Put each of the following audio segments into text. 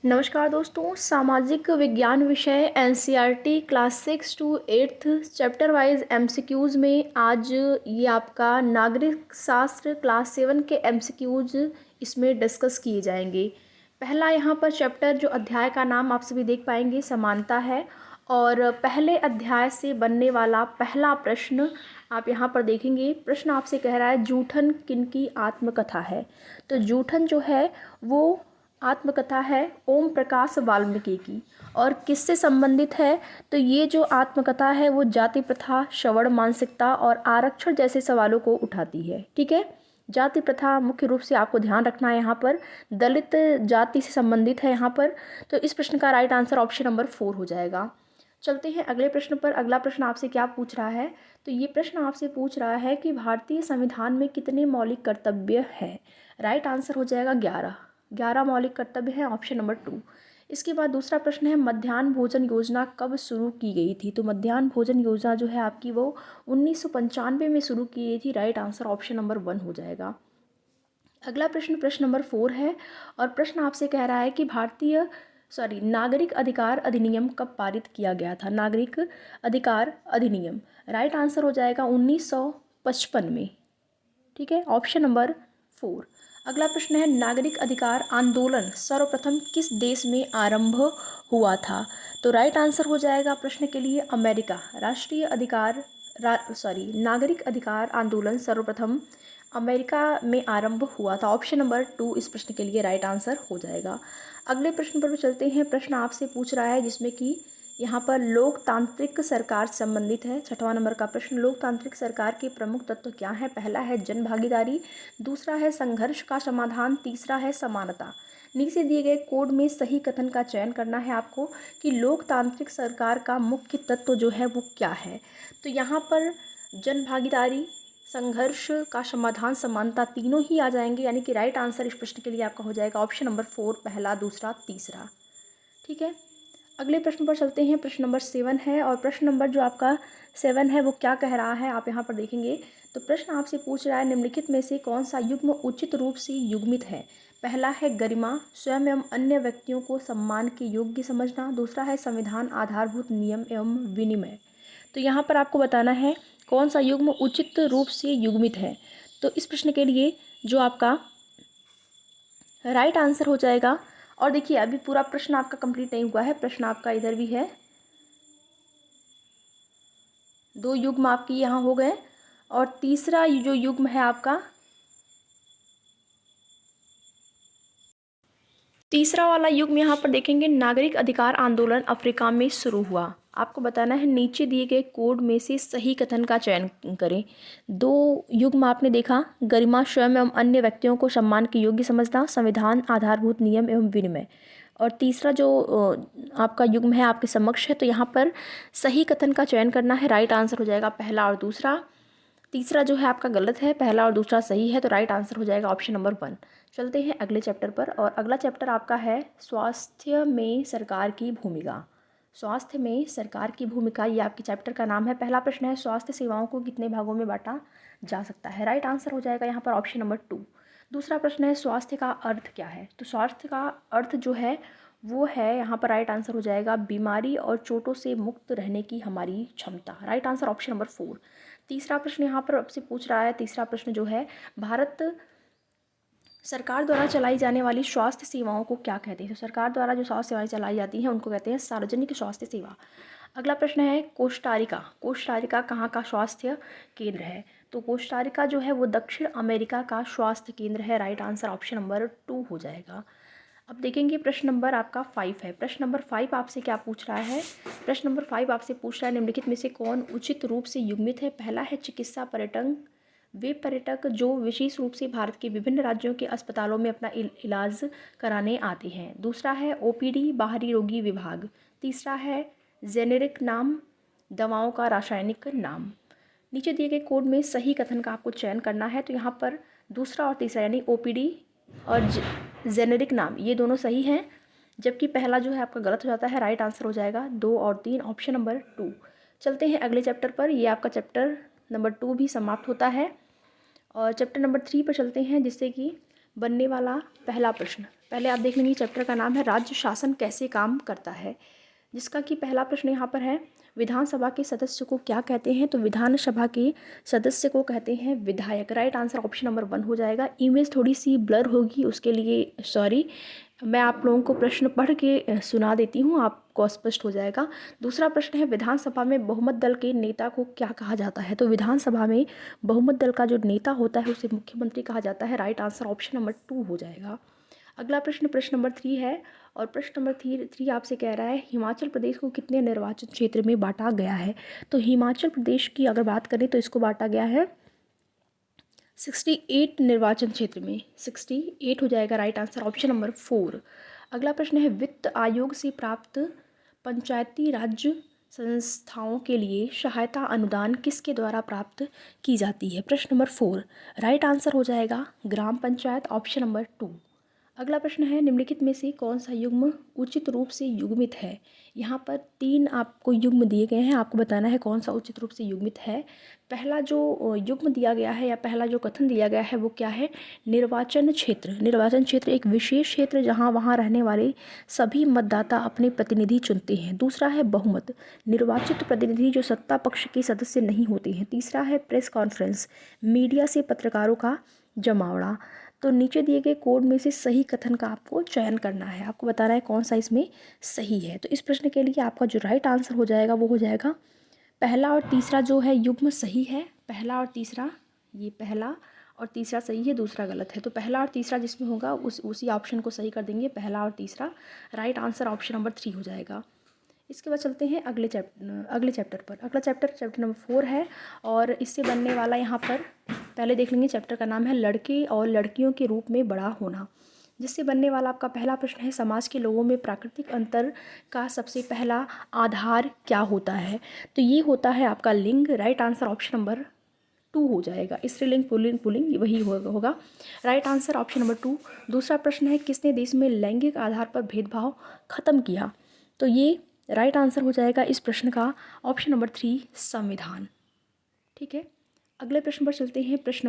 नमस्कार दोस्तों, सामाजिक विज्ञान विषय NCERT class 6 to 8th chapter wise MCQs में आज ये आपका नागरिक शास्त्र क्लास 7 के एमसीक्यूज़ इसमें डिस्कस किए जाएंगे। पहला यहाँ पर चैप्टर जो अध्याय का नाम आप सभी देख पाएंगे समानता है, और पहले अध्याय से बनने वाला पहला प्रश्न आप यहाँ पर देखेंगे। प्रश्न आपसे कह रहा है जूठन किनकी आत्मकथा है। तो जूठन जो है वो आत्मकथा है ओम प्रकाश वाल्मीकि की, और किससे संबंधित है। तो ये जो आत्मकथा है वो जाति प्रथा, श्रवण मानसिकता और आरक्षण जैसे सवालों को उठाती है। ठीक है, जाति प्रथा मुख्य रूप से आपको ध्यान रखना है, यहाँ पर दलित जाति से संबंधित है यहाँ पर। तो इस प्रश्न का राइट आंसर ऑप्शन नंबर 4 हो जाएगा। चलते हैं अगले प्रश्न पर। अगला प्रश्न आपसे क्या पूछ रहा है, तो ये प्रश्न आपसे पूछ रहा है कि भारतीय संविधान में कितने मौलिक कर्तव्य हैं। राइट आंसर हो जाएगा 11 मौलिक कर्तव्य हैं, ऑप्शन नंबर 2। इसके बाद दूसरा प्रश्न है मध्याह्न भोजन योजना कब शुरू की गई थी। तो मध्याह्न भोजन योजना जो है आपकी वो 1995 में शुरू की गई थी। राइट आंसर ऑप्शन नंबर 1 हो जाएगा। अगला प्रश्न प्रश्न नंबर 4 है, और प्रश्न आपसे कह रहा है कि नागरिक अधिकार अधिनियम कब पारित किया गया था। नागरिक अधिकार अधिनियम राइट आंसर हो जाएगा 1955 में। ठीक है, ऑप्शन नंबर 4। अगला प्रश्न है नागरिक अधिकार आंदोलन सर्वप्रथम किस देश में आरंभ हुआ था। तो राइट आंसर हो जाएगा प्रश्न के लिए अमेरिका। नागरिक अधिकार आंदोलन सर्वप्रथम अमेरिका में आरंभ हुआ था। ऑप्शन नंबर 2 इस प्रश्न के लिए राइट आंसर हो जाएगा। अगले प्रश्न पर चलते हैं। प्रश्न आपसे पूछ रहा है जिसमें कि यहाँ पर लोकतांत्रिक सरकार से संबंधित है। 6वां नंबर का प्रश्न, लोकतांत्रिक सरकार के प्रमुख तत्व क्या है। पहला है जन भागीदारी, दूसरा है संघर्ष का समाधान, तीसरा है समानता। नीचे दिए गए कोड में सही कथन का चयन करना है आपको कि लोकतांत्रिक सरकार का मुख्य तत्व जो है वो क्या है। तो यहाँ पर जन भागीदारी, संघर्ष का समाधान, समानता तीनों ही आ जाएंगे, यानी कि राइट आंसर इस प्रश्न के लिए आपका हो जाएगा ऑप्शन नंबर 4, पहला, दूसरा, तीसरा। ठीक है, अगले प्रश्न पर चलते हैं। प्रश्न नंबर 7 है, और प्रश्न नंबर जो आपका 7 है वो क्या कह रहा है आप यहाँ पर देखेंगे। तो प्रश्न आपसे पूछ रहा है निम्नलिखित में से कौन सा युग्म उचित रूप से युग्मित है। पहला है गरिमा, स्वयं एवं अन्य व्यक्तियों को सम्मान के योग्य समझना, दूसरा है संविधान आधारभूत नियम एवं विनिमय। तो यहाँ पर आपको बताना है कौन सा युग्म उचित रूप से युग्मित है। तो इस प्रश्न के लिए जो आपका राइट आंसर हो जाएगा, और देखिए अभी पूरा प्रश्न आपका कंप्लीट नहीं हुआ है, प्रश्न आपका इधर भी है, 2 युग्म आपकी यहाँ हो गए, और तीसरा जो युग्म है आपका, तीसरा वाला युग्म यहाँ पर देखेंगे नागरिक अधिकार आंदोलन अफ्रीका में शुरू हुआ। आपको बताना है नीचे दिए गए कोड में से सही कथन का चयन करें। 2 युग्म आपने देखा, गरिमा, स्वयं एवं अन्य व्यक्तियों को सम्मान के योग्य समझना, संविधान आधारभूत नियम एवं विनिमय। और तीसरा जो आपका युग्म है आपके समक्ष है, तो यहाँ पर सही कथन का चयन करना है। राइट आंसर हो जाएगा पहला और दूसरा। तीसरा जो है आपका गलत है, पहला और दूसरा सही है, तो राइट आंसर हो जाएगा ऑप्शन नंबर 1। चलते हैं अगले चैप्टर पर, और अगला चैप्टर आपका है स्वास्थ्य में सरकार की भूमिका। स्वास्थ्य में सरकार की भूमिका, ये आपके चैप्टर का नाम है। पहला प्रश्न है स्वास्थ्य सेवाओं को कितने भागों में बांटा जा सकता है। राइट आंसर हो जाएगा यहाँ पर ऑप्शन नंबर 2। दूसरा प्रश्न है स्वास्थ्य का अर्थ क्या है। तो स्वास्थ्य का अर्थ जो है वो है, यहाँ पर राइट आंसर हो जाएगा बीमारी और चोटों से मुक्त रहने की हमारी क्षमता। Right answer option number 4। तीसरा प्रश्न यहाँ पर आपसे पूछ रहा है, तीसरा प्रश्न जो है भारत सरकार द्वारा चलाई जाने वाली स्वास्थ्य सेवाओं को क्या कहते हैं। तो सरकार द्वारा जो स्वास्थ्य सेवाएं चलाई जाती हैं उनको कहते हैं सार्वजनिक स्वास्थ्य सेवा। अगला प्रश्न है कोस्टारिका। कोस्टारिका कहाँ का स्वास्थ्य केंद्र है। तो कोस्टारिका जो है वो दक्षिण अमेरिका का स्वास्थ्य केंद्र है। राइट आंसर ऑप्शन नंबर 2 हो जाएगा। अब देखेंगे प्रश्न नंबर आपका 5 है। प्रश्न नंबर 5 आपसे क्या पूछ रहा है। प्रश्न नंबर 5 आपसे पूछ रहा है निम्नलिखित में से कौन उचित रूप से युग्मित है। पहला है चिकित्सा पर्यटन, वे पर्यटक जो विशेष रूप से भारत के विभिन्न राज्यों के अस्पतालों में अपना इलाज कराने आते हैं। दूसरा है ओपीडी, बाहरी रोगी विभाग। तीसरा है जेनेरिक नाम, दवाओं का रासायनिक नाम। नीचे दिए गए कोड में सही कथन का आपको चयन करना है। तो यहाँ पर दूसरा और तीसरा यानी ओपीडी और जेनेरिक नाम ये दोनों सही हैं, जबकि पहला जो है आपका गलत हो जाता है। राइट आंसर हो जाएगा 2 और 3, ऑप्शन नंबर 2। चलते हैं अगले चैप्टर पर। ये आपका चैप्टर नंबर 2 भी समाप्त होता है, और चैप्टर नंबर 3 पर चलते हैं, जिससे कि बनने वाला पहला प्रश्न। पहले आप देख लेंगे चैप्टर का नाम है राज्य शासन कैसे काम करता है, जिसका कि पहला प्रश्न यहाँ पर है विधानसभा के सदस्य को क्या कहते हैं। तो विधानसभा के सदस्य को कहते हैं विधायक। राइट आंसर ऑप्शन नंबर 1 हो जाएगा। इमेज थोड़ी सी ब्लर होगी, उसके लिए सॉरी। मैं आप लोगों को प्रश्न पढ़ के सुना देती हूँ, आपको स्पष्ट हो जाएगा। दूसरा प्रश्न है विधानसभा में बहुमत दल के नेता को क्या कहा जाता है। तो विधानसभा में बहुमत दल का जो नेता होता है उसे मुख्यमंत्री कहा जाता है। राइट आंसर ऑप्शन नंबर 2 हो जाएगा। अगला प्रश्न नंबर 3 है, और प्रश्न नंबर 3 आपसे कह रहा है हिमाचल प्रदेश को कितने निर्वाचन क्षेत्र में बांटा गया है। तो हिमाचल प्रदेश की अगर बात करें तो इसको बांटा गया है 68 निर्वाचन क्षेत्र में। 68 हो जाएगा। Right answer option number 4। अगला प्रश्न है वित्त आयोग से प्राप्त पंचायती राज्य संस्थाओं के लिए सहायता अनुदान किसके द्वारा प्राप्त की जाती है। प्रश्न नंबर 4 राइट आंसर हो जाएगा ग्राम पंचायत, ऑप्शन नंबर 2। अगला प्रश्न है निम्नलिखित में से कौन सा युग्म उचित रूप से युग्मित है। यहाँ पर 3 आपको युग्म दिए गए हैं, आपको बताना है कौन सा उचित रूप से युग्मित है। पहला जो युग्म दिया गया है या पहला जो कथन दिया गया है वो क्या है, निर्वाचन क्षेत्र। निर्वाचन क्षेत्र एक विशेष क्षेत्र जहाँ वहाँ रहने वाले सभी मतदाता अपने प्रतिनिधि चुनते हैं। दूसरा है बहुमत, निर्वाचित प्रतिनिधि जो सत्ता पक्ष के सदस्य नहीं होते हैं। तीसरा है प्रेस कॉन्फ्रेंस, मीडिया से पत्रकारों का जमावड़ा। तो नीचे दिए गए कोड में से सही कथन का आपको चयन करना है, आपको बताना है कौन सा इसमें सही है। तो इस प्रश्न के लिए आपका जो राइट आंसर हो जाएगा वो हो जाएगा पहला और तीसरा जो है युग्म सही है। पहला और तीसरा, ये पहला और तीसरा सही है, दूसरा गलत है। तो पहला और तीसरा जिसमें होगा उसी ऑप्शन को सही कर देंगे, पहला और तीसरा। राइट आंसर ऑप्शन नंबर 3 हो जाएगा। इसके बाद चलते हैं अगले चैप्टर पर। अगला चैप्टर नंबर 4 है, और इससे बनने वाला यहाँ पर पहले देख लेंगे चैप्टर का नाम है लड़के और लड़कियों के रूप में बड़ा होना। जिससे बनने वाला आपका पहला प्रश्न है समाज के लोगों में प्राकृतिक अंतर का सबसे पहला आधार क्या होता है। तो ये होता है आपका लिंग। राइट आंसर ऑप्शन नंबर 2 हो जाएगा। स्त्रीलिंग पुल्लिंग वही होगा। Right answer option number 2। दूसरा प्रश्न है किसने देश में लैंगिक आधार पर भेदभाव खत्म किया। तो ये राइट आंसर हो जाएगा इस प्रश्न का ऑप्शन नंबर 3 संविधान। ठीक है, अगले प्रश्न पर चलते हैं। प्रश्न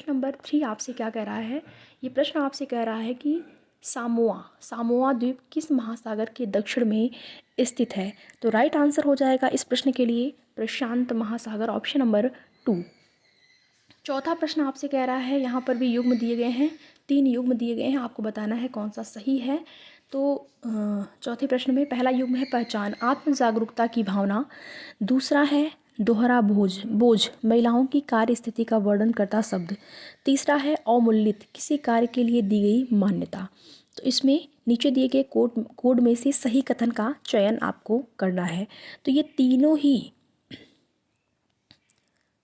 नंबर 3 आपसे क्या कह रहा है, ये प्रश्न आपसे कह रहा है कि सामोआ द्वीप किस महासागर के दक्षिण में स्थित है। तो राइट आंसर हो जाएगा इस प्रश्न के लिए प्रशांत महासागर, ऑप्शन नंबर 2। चौथा प्रश्न आपसे कह रहा है, यहाँ पर भी युग्म दिए गए हैं, 3 युग्म दिए गए हैं, आपको बताना है कौन सा सही है। तो चौथे प्रश्न में पहला युग्म है पहचान, आत्म जागरूकता की भावना। दूसरा है दोहरा बोझ, महिलाओं की कार्य स्थिति का वर्णन करता शब्द। तीसरा है अवमूल्यित, किसी कार्य के लिए दी गई मान्यता। तो इसमें नीचे दिए गए कोड में से सही कथन का चयन आपको करना है। तो ये तीनों ही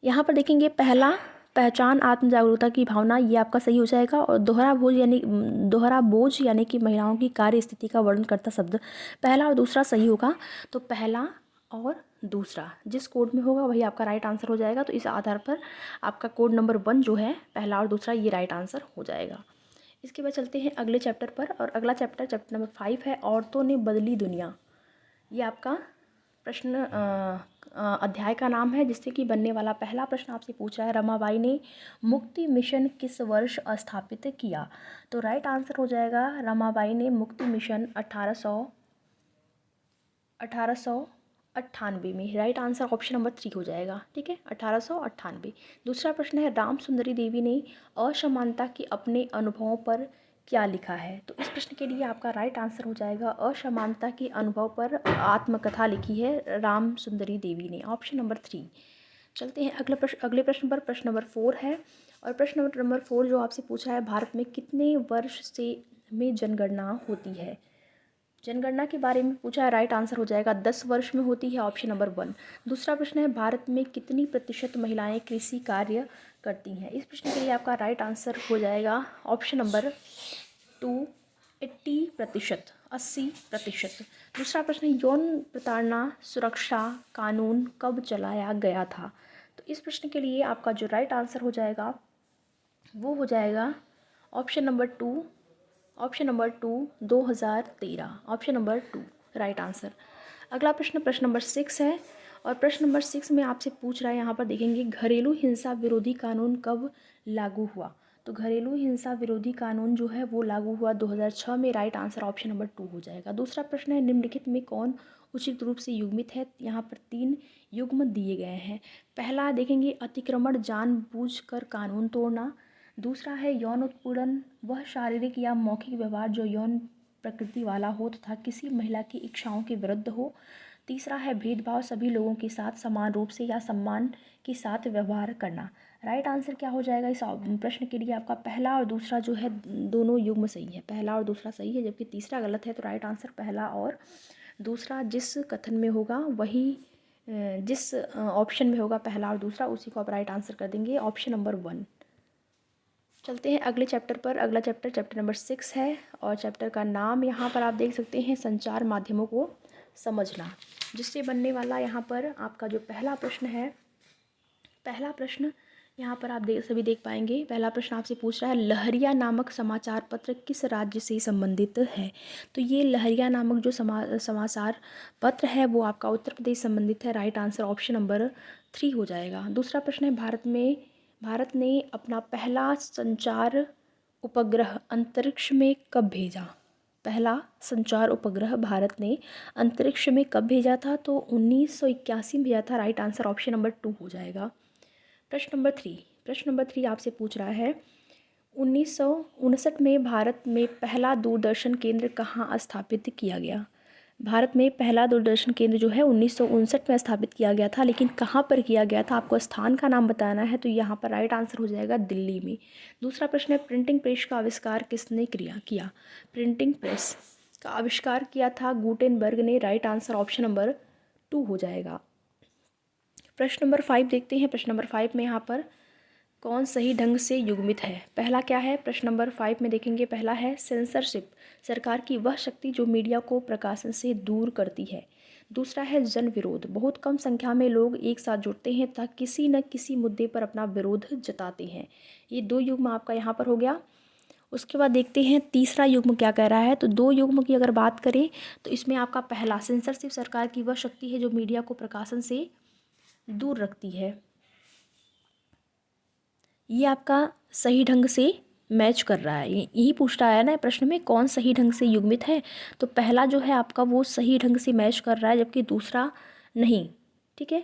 यहाँ पर देखेंगे, पहला पहचान आत्म जागरूकता की भावना, ये आपका सही हो जाएगा। और दोहरा बोझ यानी कि महिलाओं की कार्य स्थिति का वर्णन करता शब्द, पहला और दूसरा सही होगा। तो पहला और दूसरा जिस कोड में होगा वही आपका राइट आंसर हो जाएगा। तो इस आधार पर आपका कोड नंबर 1 जो है पहला और दूसरा, ये राइट आंसर हो जाएगा। इसके बाद चलते हैं अगले चैप्टर पर, और अगला चैप्टर नंबर 5 है औरतों ने बदली दुनिया। ये आपका प्रश्न अध्याय का नाम है, जिससे कि बनने वाला पहला प्रश्न आपसे पूछा है रमाबाई ने मुक्ति मिशन किस वर्ष स्थापित किया। तो राइट आंसर हो जाएगा रमाबाई ने मुक्ति मिशन 1898 में। राइट आंसर ऑप्शन नंबर 3 हो जाएगा। ठीक है, 1898। दूसरा प्रश्न है राम सुंदरी देवी ने असमानता के अपने अनुभवों पर क्या लिखा है। तो इस प्रश्न के लिए आपका राइट आंसर हो जाएगा असमानता के अनुभव पर आत्मकथा लिखी है राम सुंदरी देवी ने, ऑप्शन नंबर 3। चलते हैं अगले प्रश्न पर। प्रश्न नंबर 4 है, और प्रश्न नंबर 4 जो आपसे पूछा है भारत में कितने वर्ष से में जनगणना होती है। जनगणना के बारे में पूछा है, राइट आंसर हो जाएगा 10 वर्ष में होती है, ऑप्शन नंबर 1। दूसरा प्रश्न है भारत में कितनी प्रतिशत महिलाएं कृषि कार्य करती हैं। इस प्रश्न के लिए आपका राइट आंसर हो जाएगा ऑप्शन नंबर 2 80%, 80%। दूसरा प्रश्न है यौन प्रताड़ना सुरक्षा कानून कब चलाया गया था। तो इस प्रश्न के लिए आपका जो राइट आंसर हो जाएगा वो हो जाएगा option number 2 2013, option number 2 right answer. अगला प्रश्न नंबर 6 है, और प्रश्न नंबर 6 में आपसे पूछ रहा है, यहाँ पर देखेंगे घरेलू हिंसा विरोधी कानून कब लागू हुआ। तो घरेलू हिंसा विरोधी कानून जो है वो लागू हुआ 2006 में। राइट आंसर ऑप्शन नंबर 2 हो जाएगा। दूसरा प्रश्न है, निम्नलिखित में कौन उचित रूप से युग्मित है। यहाँ पर 3 युग्म दिए गए हैं। पहला देखेंगे, अतिक्रमण जानबूझकर कानून तोड़ना। दूसरा है यौन उत्पीड़न, वह शारीरिक या मौखिक व्यवहार जो यौन प्रकृति वाला हो तथा किसी महिला की इच्छाओं के विरुद्ध हो। तीसरा है भेदभाव, सभी लोगों के साथ समान रूप से या सम्मान के साथ व्यवहार करना। राइट आंसर क्या हो जाएगा इस प्रश्न के लिए? आपका पहला और दूसरा जो है दोनों युग्म सही है। पहला और दूसरा सही है, जबकि तीसरा गलत है। तो राइट आंसर पहला और दूसरा जिस कथन में होगा वही, जिस ऑप्शन में होगा पहला और दूसरा, उसी को आप राइट आंसर कर देंगे, ऑप्शन नंबर 1। चलते हैं अगले चैप्टर पर। अगला चैप्टर नंबर 6 है और चैप्टर का नाम यहाँ पर आप देख सकते हैं, संचार माध्यमों को समझना। जिससे बनने वाला यहाँ पर आपका जो पहला प्रश्न है, पहला प्रश्न यहाँ पर आप सभी देख पाएंगे। पहला प्रश्न आपसे पूछ रहा है, लहरिया नामक समाचार पत्र किस राज्य से संबंधित है। तो ये लहरिया नामक जो समाचार पत्र है वो आपका उत्तर प्रदेश संबंधित है। राइट आंसर ऑप्शन नंबर 3 हो जाएगा। दूसरा प्रश्न है, भारत ने अपना पहला संचार उपग्रह अंतरिक्ष में कब भेजा। पहला संचार उपग्रह भारत ने अंतरिक्ष में कब भेजा था। तो 1981 में भेजा था। राइट आंसर ऑप्शन नंबर 2 हो जाएगा। प्रश्न नंबर 3 आपसे पूछ रहा है, 1959 में भारत में पहला दूरदर्शन केंद्र कहाँ स्थापित किया गया। भारत में पहला दूरदर्शन केंद्र जो है 1959 में स्थापित किया गया था, लेकिन कहाँ पर किया गया था, आपको स्थान का नाम बताना है। तो यहाँ पर राइट आंसर हो जाएगा दिल्ली में। दूसरा प्रश्न है, प्रिंटिंग प्रेस का आविष्कार किसने किया। प्रिंटिंग प्रेस का आविष्कार किया था गुटेनबर्ग ने। राइट आंसर ऑप्शन नंबर 2 हो जाएगा। प्रश्न नंबर 5 देखते हैं। प्रश्न नंबर 5 में यहाँ पर कौन सही ढंग से युग्मित है। पहला क्या है, प्रश्न नंबर 5 में देखेंगे, पहला है सेंसरशिप, सरकार की वह शक्ति जो मीडिया को प्रकाशन से दूर करती है। दूसरा है जन विरोध, बहुत कम संख्या में लोग एक साथ जुड़ते हैं तथा किसी न किसी मुद्दे पर अपना विरोध जताते हैं। ये 2 युग्म आपका यहाँ पर हो गया। उसके बाद देखते हैं तीसरा युग्म क्या कह रहा है। तो 2 युग्म की अगर बात करें तो इसमें आपका पहला, सेंसरशिप सरकार की वह शक्ति है जो मीडिया को प्रकाशन से दूर रखती है, ये आपका सही ढंग से मैच कर रहा है। यही पूछ रहा है ना प्रश्न में, कौन सही ढंग से युग्मित है। तो पहला जो है आपका वो सही ढंग से मैच कर रहा है, जबकि दूसरा नहीं। ठीक है,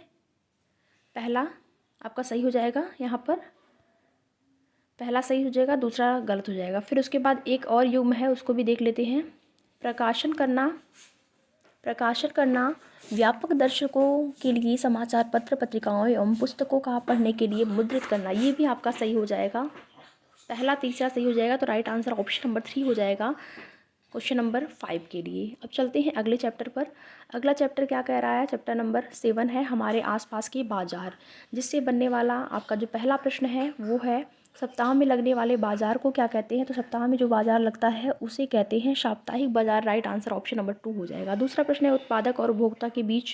पहला आपका सही हो जाएगा, यहाँ पर पहला सही हो जाएगा, दूसरा गलत हो जाएगा। फिर उसके बाद एक और युग्म है, उसको भी देख लेते हैं। प्रकाशन करना व्यापक दर्शकों के लिए समाचार पत्र, पत्रिकाओं एवं पुस्तकों का पढ़ने के लिए मुद्रित करना, ये भी आपका सही हो जाएगा। पहला तीसरा सही हो जाएगा। तो राइट आंसर ऑप्शन नंबर 3 हो जाएगा क्वेश्चन नंबर 5 के लिए। अब चलते हैं अगले चैप्टर पर। अगला चैप्टर क्या कह रहा है, चैप्टर नंबर 7 है, हमारे आसपास के बाजार। जिससे बनने वाला आपका जो पहला प्रश्न है वो है, सप्ताह में लगने वाले बाजार को क्या कहते हैं। तो सप्ताह में जो बाजार लगता है उसे कहते हैं साप्ताहिक बाजार। राइट आंसर ऑप्शन नंबर 2 हो जाएगा। दूसरा प्रश्न है, उत्पादक और उपभोक्ता के बीच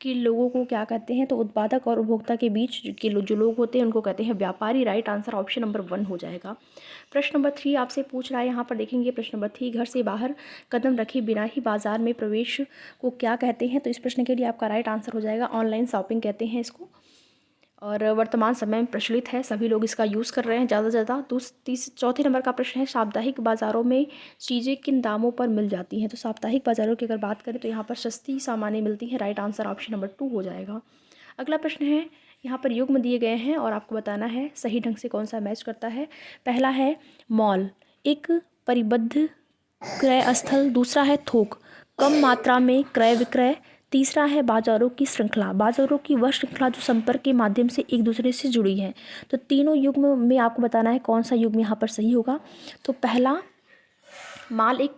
के लोगों को क्या कहते हैं। तो उत्पादक और उपभोक्ता के बीच के जो लोग होते हैं उनको कहते हैं व्यापारी। राइट आंसर ऑप्शन नंबर 1 हो जाएगा। प्रश्न नंबर 3 आपसे पूछ रहा है, यहाँ पर देखेंगे प्रश्न नंबर 3, घर से बाहर कदम रखे बिना ही बाजार में प्रवेश को क्या कहते हैं। तो इस प्रश्न के लिए आपका राइट आंसर हो जाएगा ऑनलाइन शॉपिंग कहते हैं इसको, और वर्तमान समय में प्रचलित है, सभी लोग इसका यूज़ कर रहे हैं ज़्यादा से ज़्यादा। चौथे नंबर का प्रश्न है, साप्ताहिक बाज़ारों में चीज़ें किन दामों पर मिल जाती हैं। तो साप्ताहिक बाज़ारों की अगर बात करें तो यहाँ पर सस्ती सामानें मिलती हैं। राइट आंसर ऑप्शन नंबर 2 हो जाएगा। अगला प्रश्न है, यहाँ पर युग्म दिए गए हैं और आपको बताना है सही ढंग से कौन सा मैच करता है। पहला है मॉल, एक परिबद्ध क्रय स्थल। दूसरा है थोक, कम मात्रा में क्रय विक्रय। तीसरा है बाजारों की श्रृंखला, बाजारों की वह श्रृंखला जो संपर्क के माध्यम से एक दूसरे से जुड़ी है। तो तीनों युग्म में आपको बताना है कौन सा युग्म यहाँ पर सही होगा। तो पहला माल एक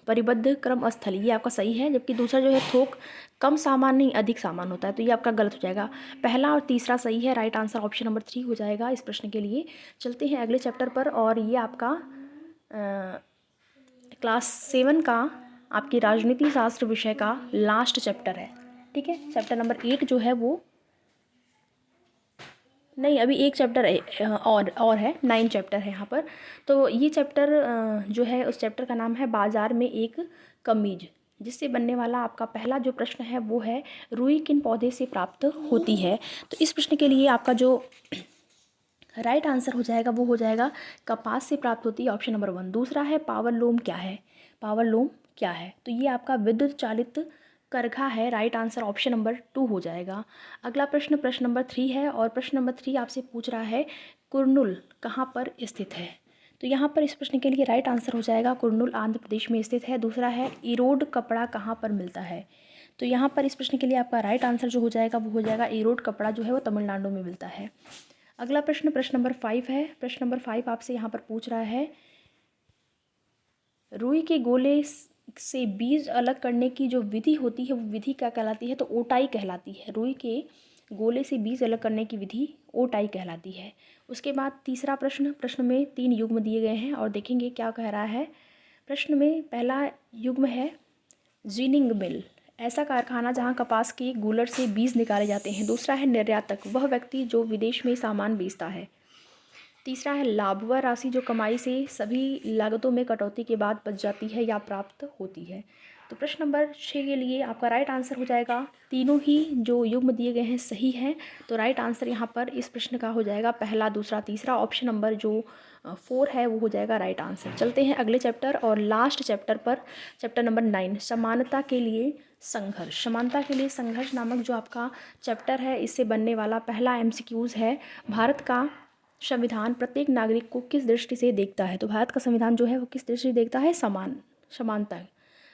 परिबद्ध क्रम स्थल, ये आपका सही है, जबकि दूसरा जो है थोक, कम सामान नहीं अधिक सामान होता है, तो ये आपका गलत हो जाएगा। पहला और तीसरा सही है। राइट आंसर ऑप्शन नंबर 3 हो जाएगा इस प्रश्न के लिए। चलते हैं अगले चैप्टर पर, और ये आपका क्लास 7 का आपकी राजनीति शास्त्र विषय का लास्ट चैप्टर है। ठीक है, चैप्टर नंबर 8 जो है वो नहीं, अभी एक चैप्टर और है, 9 चैप्टर है यहाँ पर। तो ये चैप्टर जो है उस चैप्टर का नाम है बाजार में एक कमीज। जिससे बनने वाला आपका पहला जो प्रश्न है वो है, रुई किन पौधे से प्राप्त होती है। तो इस प्रश्न के लिए आपका जो राइट आंसर हो जाएगा, वो हो जाएगा कपास से प्राप्त होती है, ऑप्शन नंबर 1। दूसरा है पावर लूम क्या है, पावर लूम क्या है, तो ये आपका विद्युत चालित करघा है। राइट आंसर ऑप्शन नंबर 2 हो जाएगा। अगला प्रश्न प्रश्न नंबर 3 है, और प्रश्न नंबर 3 आपसे पूछ रहा है कुर्नूल कहाँ पर स्थित है। तो यहाँ पर इस प्रश्न के लिए राइट आंसर हो जाएगा कुर्नूल आंध्र प्रदेश में स्थित है। दूसरा है इरोड कपड़ा कहाँ पर मिलता है, तो यहाँ पर इस प्रश्न के लिए आपका राइट आंसर जो हो जाएगा वो हो जाएगा इरोड कपड़ा जो है वो तमिलनाडु में मिलता है। अगला प्रश्न प्रश्न नंबर 5 है। प्रश्न नंबर 5 आपसे यहाँ पर पूछ रहा है रुई के गोले से बीज अलग करने की जो विधि होती है वो विधि क्या कहलाती है, तो ओटाई कहलाती है। रुई के गोले से बीज अलग करने की विधि ओटाई कहलाती है। उसके बाद तीसरा प्रश्न, प्रश्न में 3 युग्म दिए गए हैं और देखेंगे क्या कह रहा है। प्रश्न में पहला युग्म है जीनिंग मिल, ऐसा कारखाना जहां कपास के गूलर से बीज निकाले जाते हैं। दूसरा है निर्यातक, वह व्यक्ति जो विदेश में सामान बेचता है। तीसरा है लाभ, वह राशि जो कमाई से सभी लागतों में कटौती के बाद बच जाती है या प्राप्त होती है। तो प्रश्न नंबर 6 के लिए आपका राइट आंसर हो जाएगा, तीनों ही जो युग्म दिए गए हैं सही हैं। तो राइट आंसर यहाँ पर इस प्रश्न का हो जाएगा पहला, दूसरा, तीसरा। ऑप्शन नंबर जो 4 है वो हो जाएगा राइट आंसर। चलते हैं अगले चैप्टर और लास्ट चैप्टर पर, चैप्टर नंबर 9 समानता के लिए संघर्ष। समानता के लिए संघर्ष नामक जो आपका चैप्टर है, इससे बनने वाला पहला MCQs है, भारत का संविधान प्रत्येक नागरिक को किस दृष्टि से देखता है। तो भारत का संविधान जो है वो किस दृष्टि से देखता है, समानता।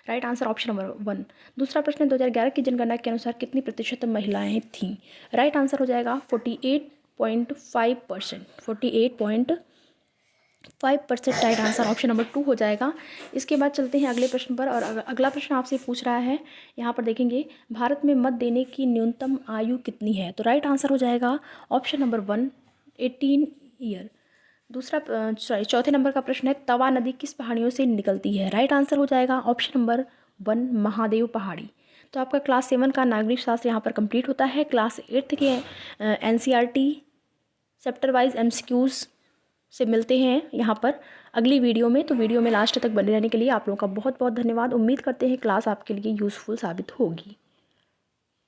Right answer option number 1। दूसरा प्रश्न 2011 की जनगणना के अनुसार कितनी प्रतिशत महिलाएं थीं। राइट आंसर हो जाएगा 48.5%। 48.5% राइट आंसर ऑप्शन नंबर 2 हो जाएगा। इसके बाद चलते हैं अगले प्रश्न पर, और अगला प्रश्न आपसे पूछ रहा है, यहाँ पर देखेंगे भारत में मत देने की न्यूनतम आयु कितनी है। तो राइट आंसर हो जाएगा ऑप्शन नंबर 1 18 ईयर। दूसरा चौथे नंबर का प्रश्न है तवा नदी किस पहाड़ियों से निकलती है। राइट आंसर हो जाएगा ऑप्शन नंबर 1 महादेव पहाड़ी। तो आपका क्लास 7 का नागरिक शास्त्र यहाँ पर कंप्लीट होता है। क्लास 8 के NCERT चैप्टर वाइज MCQs से मिलते हैं यहाँ पर अगली वीडियो में। तो वीडियो में लास्ट तक बने रहने के लिए आप लोगों का बहुत बहुत धन्यवाद। उम्मीद करते हैं क्लास आपके लिए यूज़फुल साबित होगी।